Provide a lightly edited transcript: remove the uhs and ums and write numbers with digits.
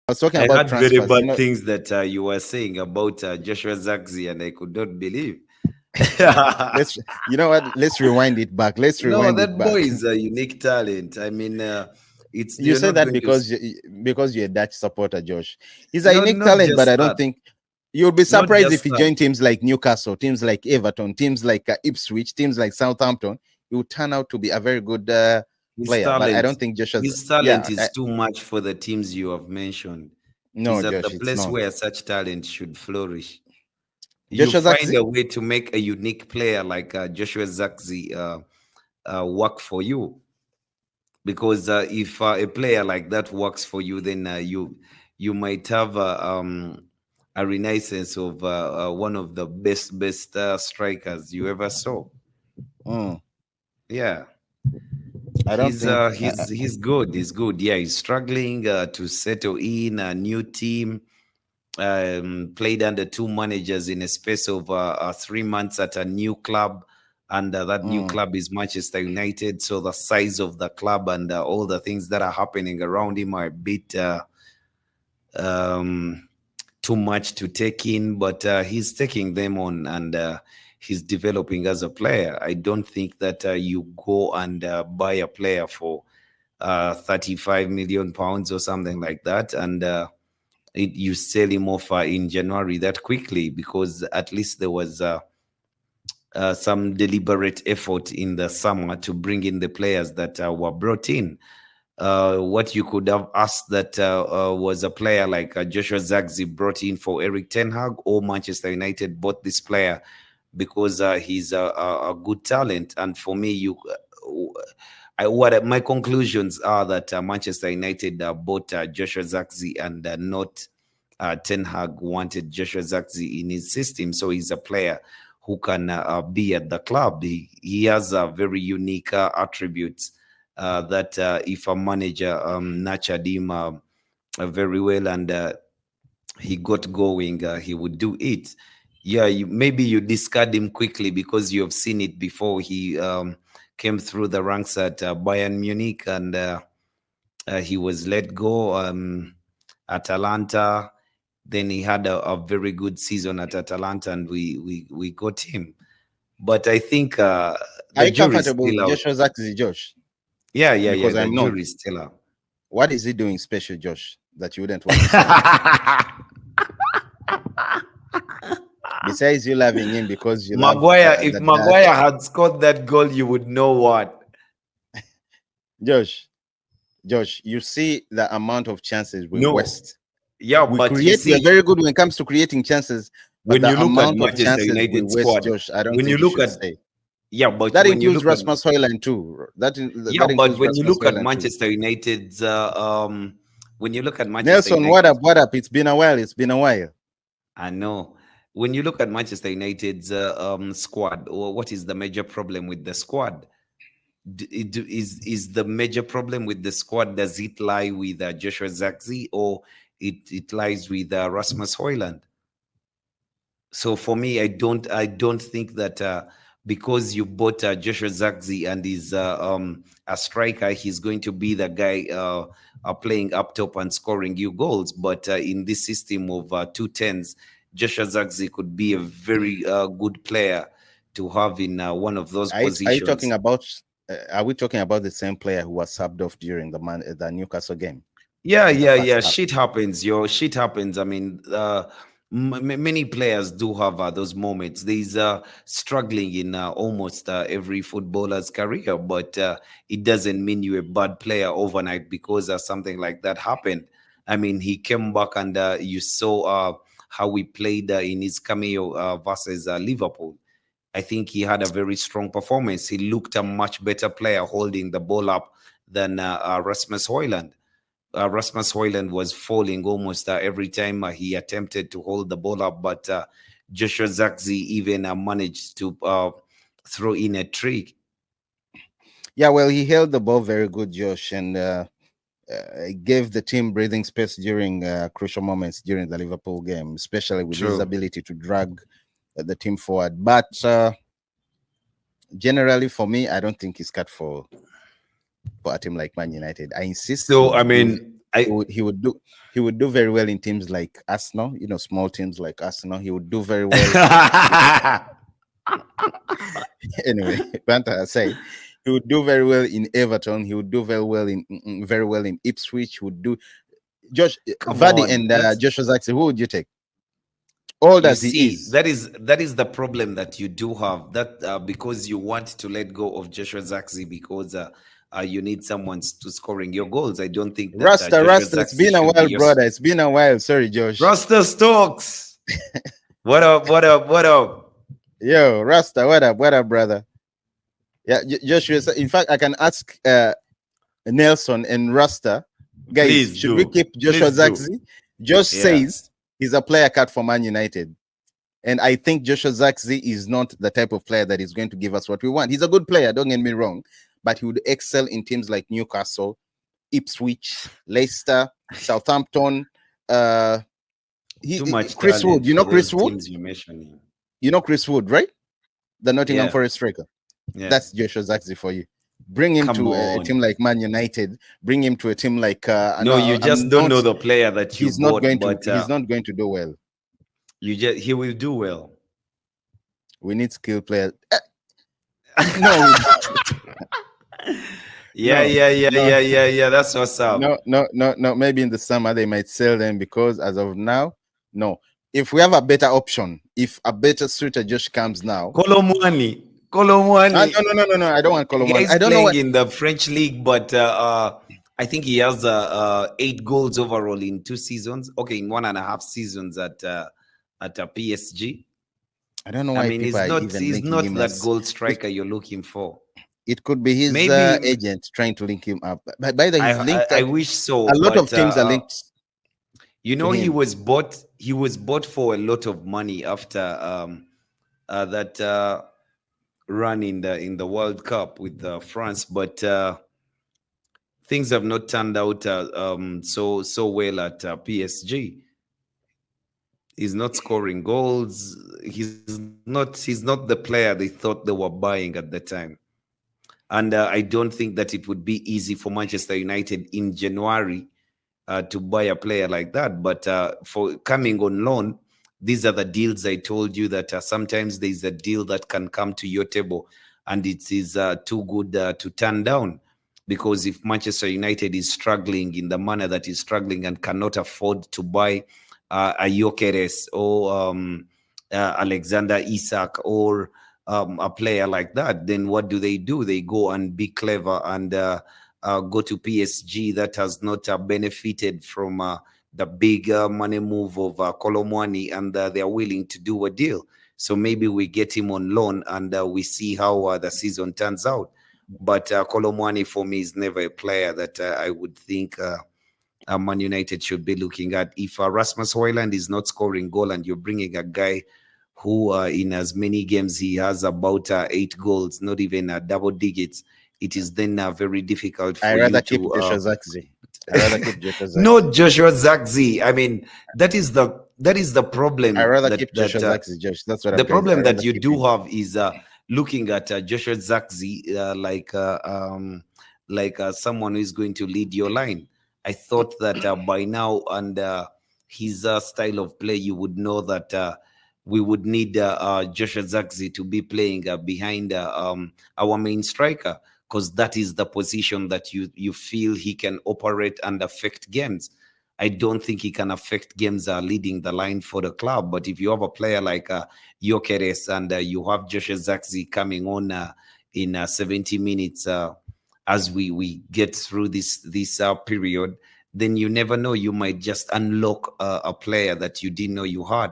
I was talking I about heard very transfers. bad things that you were saying about Joshua Zirkzee, and I could not believe. let's you know what? Let's rewind it back. Let's No, rewind it that boy back. is a unique talent. I mean, it's You you're say not that going to because you're a Dutch supporter, Josh. He's a no, unique not talent, but I just don't that, think you'll be not surprised if just he that. joined teams like Newcastle, teams like Everton, teams like Ipswich, teams like Southampton. He will turn out to be a very good His player. But I talent, don't think Joshua's. his talent Yeah, is too much for the teams you have mentioned. no, He's at the Josh, it's place not. where such talent should flourish. You Joshua find Zirkzee? a way to make a unique player like Joshua Zirkzee work for you, because if a player like that works for you, then you might have a renaissance of one of the best strikers you ever saw. Mm, Yeah, I don't think. he's good. He's good. Yeah, he's struggling to settle in a new team. Played under two managers in a space of 3 months at a new club, and that new Mm, club is Manchester United. So the size of the club and all the things that are happening around him are a bit um, too much to take in, but he's taking them on, and he's developing as a player. I don't think that you go and buy a player for 35 million pounds or something like that, and you sell him off in January that quickly, because at least there was some deliberate effort in the summer to bring in the players that were brought in. What you could have asked that was a player like Joshua Zirkzee brought in for Eric Ten Hag, or Manchester United bought this player because he's a good talent. And for me, my conclusions are that Manchester United bought Joshua Zirkzee, and not Ten Hag wanted Joshua Zirkzee in his system. So he's a player who can be at the club. He has very unique attributes that if a manager nurtured him very well, and he got going, he would do it. Yeah, maybe you discard him quickly because you have seen it before. He came through the ranks at Bayern Munich, and he was let go. Atalanta. Then he had a very good season at Atalanta, and we got him. But I think are the you jury is comfortable still with out. Joshua Zirkzee, Josh? Yeah, yeah, yeah. Because The I'm not. jury is still out. What is he doing special, Josh, that you wouldn't want to sell him? Besides you loving him because you love Maguire, if the Dutch, Maguire had scored that goal, you would know what. Josh. Josh, you see the amount of chances we No. waste. Yeah, We but you create. We're see, very good when it comes to creating chances, but when the you look at amount of Manchester chances we United waste, squad, Josh, I don't when think you you look should at say. yeah, but That when you includes look at Rasmus Højlund too. yeah, That but includes when you Rasmus look at Højlund too. Manchester United's when you look at Manchester Nelson, what up? United's What up? It's been a while. It's been a while. I know. When you look at Manchester United's squad, or what is the major problem with the squad? Is the major problem with the squad, does it lie with Joshua Zirkzee, or it lies with Rasmus Højlund? So for me, I don't think that because you bought Joshua Zirkzee and is a striker, he's going to be the guy playing up top and scoring you goals. But in this system of two tens, Joshua Zirkzee could be a very good player to have in one of those Are you talking positions. about? Are we talking about the same player who was subbed off during the Newcastle game Yeah, in the yeah, first yeah. half? Shit happens, yo. Shit happens. I mean, many players do have those moments. There's struggling in almost every footballer's career, but it doesn't mean you're a bad player overnight because something like that happened. I mean, he came back, and you saw how he played in his cameo versus Liverpool. I think he had a very strong performance. He looked a much better player holding the ball up than Rasmus Højlund. Rasmus Højlund was falling almost every time he attempted to hold the ball up, but Joshua Zirkzee even managed to throw in a trick. Yeah, well, he held the ball very good, Josh, and gave the team breathing space during crucial moments during the Liverpool game, especially with his True. ability to drag the team forward. But generally, for me, I don't think he's cut for a team like Man United. I insist So, he I do mean, I he would do very well in teams like Arsenal, small teams like Arsenal. He would do very well. Anyway, banter aside, he would do very well in Everton. He would do very well in Ipswich. He would do Josh come Vardy on. and That's Joshua Zirkzee. Who would you take? Old you as he see, is, that is the problem that you do have. That because you want to let go of Joshua Zirkzee because you need someone to scoring your goals. I don't think that Joshua Rasta. It's Zirkzee been a should be while, your brother. It's been a while. Sorry, Josh. Rasta Stokes. What up? What up? What up? Yo, Rasta. What up, brother? Yeah, Joshua. In fact, I can ask Nelson and Rasta, guys, Please should we do. keep Joshua Please do. Zirkzee? Josh Yeah. says he's a player cut for Man United. And I think Joshua Zirkzee is not the type of player that is going to give us what we want. He's a good player, don't get me wrong, but he would excel in teams like Newcastle, Ipswich, Leicester, Southampton. Uh, Too much Chris Wood, talent you for know Chris those Wood, teams you're mentioning. you know Chris Wood, right? The Nottingham Yeah. Forest striker. Yeah. That's Joshua Zirkzee for you. Bring him Come to a team on. like Man United. Bring him to a team like No, you no, just I'm don't not. know the player that you He's not bought, going to. but He's not going to do well. he will do well. We need skilled players. No, Yeah, no, yeah, yeah, no, yeah, yeah, yeah. That's what's up. no. Maybe in the summer they might sell them because as of now, no. If we have a better option, if a better suitor just comes now, Kolo Muani. Kolo Muani. no. I don't want The guy Colomani. is I don't know playing what. in the French league, but I think he has 8 goals overall in 2 seasons. Okay, in 1.5 seasons at PSG. I don't know I why mean, people are even he's linking not him that as. goal If striker you're looking for. it could be his Maybe agent trying to link him up. By the I he's linked I up. wish so, A lot of but teams are linked you to know he him. was bought. He was bought for a lot of money after that run in the World Cup with France, but things have not turned out so well at PSG. He's not scoring goals. He's not the player they thought they were buying at the time. And I don't think that it would be easy for Manchester United in January to buy a player like that. But for coming on loan, these are the deals I told you that sometimes there's a deal that can come to your table and it is too good to turn down. Because if Manchester United is struggling in the manner that is struggling and cannot afford to buy a Jokeres or Alexander Isak or a player like that, then what do? They go and be clever and go to PSG that has not benefited from the big money move of Kolo Muani, and they are willing to do a deal. So maybe we get him on loan and we see how the season turns out. But Kolo Muani for me is never a player that I would think Man United should be looking at. If Rasmus Højlund is not scoring goal and you're bringing a guy who in as many games he has about 8 goals, not even double digits, it is then very difficult I for you rather keep to Joshua Zirkzee. I rather keep Joshua Zirkzee. not Joshua Zirkzee. I mean, that is the I problem rather that keep Joshua Zirkzee, Josh. That's what the I'm trying to. I problem that rather you keep do him. have is looking at Joshua Zirkzee like someone who is going to lead your line. I thought that by now and his style of play, you would know that we would need Joshua Zirkzee to be playing behind our main striker, because that is the position that you feel he can operate and affect games. I don't think he can affect games leading the line for the club. But if you have a player like Jokeres and you have Joshua Zirkzee coming on in 70 minutes as we get through this period, then you never know. You might just unlock a player that you didn't know you had.